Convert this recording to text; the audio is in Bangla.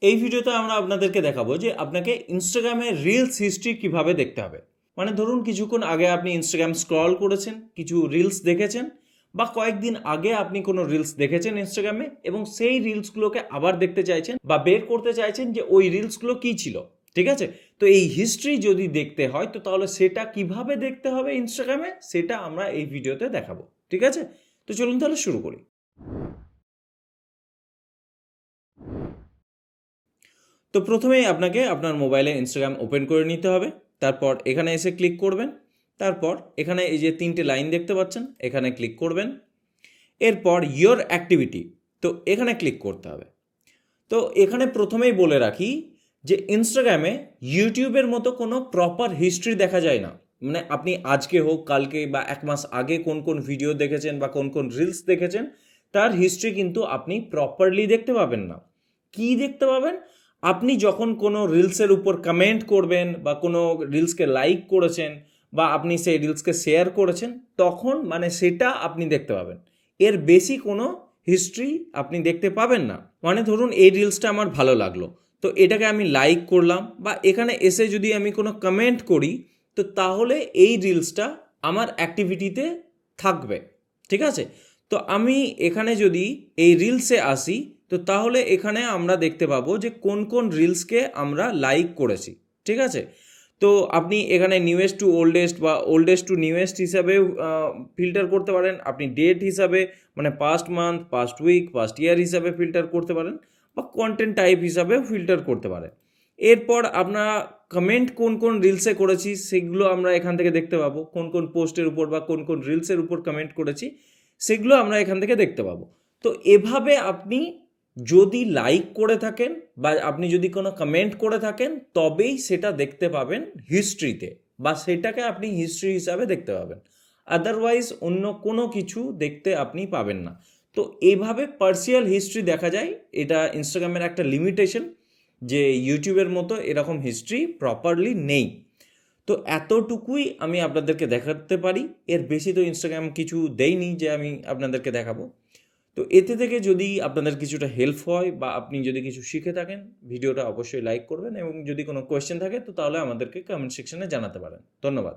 এই ভিডিওতে আমরা আপনাদেরকে দেখাবো যে আপনাকে ইনস্টাগ্রামে রিলস হিস্ট্রি কিভাবে দেখতে হবে। মানে ধরুন কিছুক্ষণ আগে আপনি ইনস্টাগ্রাম স্ক্রল করেছেন, কিছু রিলস দেখেছেন, বা কয়েকদিন আগে আপনি কোনো রিলস দেখেছেন ইনস্টাগ্রামে এবং সেই রিলসগুলোকে আবার দেখতে চাইছেন বা বের করতে চাইছেন যে ওই রিলসগুলো কী ছিল। ঠিক আছে, তো এই হিস্ট্রি যদি দেখতে হয় তো তাহলে সেটা কিভাবে দেখতে হবে ইনস্টাগ্রামে, সেটা আমরা এই ভিডিওতে দেখাবো। ঠিক আছে, তো চলুন তাহলে শুরু করি। তো প্রথমেই আপনাকে আপনার মোবাইলে ইনস্টাগ্রাম ওপেন করে নিতে হবে। তারপর এখানে এসে ক্লিক করবেন। তারপর এখানে এই যে 3টে লাইন দেখতে পাচ্ছেন, এখানে ক্লিক করবেন। এরপর ইয়োর অ্যাক্টিভিটি, তো এখানে ক্লিক করতে হবে। তো এখানে প্রথমেই বলে রাখি যে ইনস্টাগ্রামে ইউটিউবের মতো কোনো প্রপার হিস্ট্রি দেখা যায় না। মানে আপনি আজকে হোক, কালকে বা 1 মাস আগে কোন কোন ভিডিও দেখেছেন বা কোন কোন রিলস দেখেছেন, তার হিস্ট্রি কিন্তু আপনি প্রপারলি দেখতে পাবেন না। কি দেখতে পাবেন? আপনি যখন কোনো রিলসের উপর কমেন্ট করবেন বা কোনো রিলসকে লাইক করেছেন বা আপনি সেই রিলসকে শেয়ার করেছেন, তখন মানে সেটা আপনি দেখতে পাবেন। এর বেশি কোনো হিস্ট্রি আপনি দেখতে পাবেন না। মানে ধরুন এই রিলসটা আমার ভালো লাগলো, তো এটাকে আমি লাইক করলাম বা এখানে এসে যদি আমি কোনো কমেন্ট করি, তো তাহলে এই রিলসটা আমার অ্যাক্টিভিটিতে থাকবে। ঠিক আছে, তো আমি এখানে যদি এই রিলসে আসি, তো তাহলে এখানে আমরা দেখতে পাবো যে কোন কোন রিলসকে আমরা লাইক করেছি। ঠিক আছে, তো আপনি এখানে নিউয়েস্ট টু ওল্ডেস্ট বা ওল্ডেস্ট টু নিউয়েস্ট হিসাবেও ফিল্টার করতে পারেন। আপনি ডেট হিসাবে মানে past month, past week, past year হিসাবে ফিল্টার করতে পারেন, বা কন্টেন্ট টাইপ হিসাবেও ফিল্টার করতে পারেন। এরপর আপনারা কমেন্ট কোন কোন রিলসে করেছি সেগুলো আমরা এখান থেকে দেখতে পাবো। কোন কোন পোস্টের উপর বা কোন কোন রিলসের উপর কমেন্ট করেছি সেগুলো আমরা এখান থেকে দেখতে পাবো। তো এভাবে আপনি যদি লাইক করে থাকেন বা আপনি যদি কোনো কমেন্ট করে থাকেন, তবেই সেটা দেখতে পাবেন হিস্ট্রিতে, বা সেটাকে আপনি হিস্ট্রি হিসাবে দেখতে পাবেন। আদারওয়াইজ অন্য কোনো কিছু দেখতে আপনি পাবেন না। তো এইভাবে পার্সিয়াল হিস্ট্রি দেখা যায়। এটা ইনস্টাগ্রামের একটা লিমিটেশন, যে ইউটিউবের মতো এরকম হিস্ট্রি প্রপারলি নেই। তো এতটুকুই আমি আপনাদেরকে দেখাতে পারি, এর বেশি তো ইনস্টাগ্রাম কিছু দেয়নি যে আমি আপনাদেরকে দেখাবো। তো এতে থেকে যদি আপনাদের কিছুটা হেল্প হয় বা আপনি যদি কিছু শিখে থাকেন, ভিডিওটা অবশ্যই লাইক করবেন, এবং যদি কোনো কোয়েশ্চেন থাকে তো তাহলে আমাদেরকে কমেন্ট সেকশনে জানাতে পারেন। ধন্যবাদ।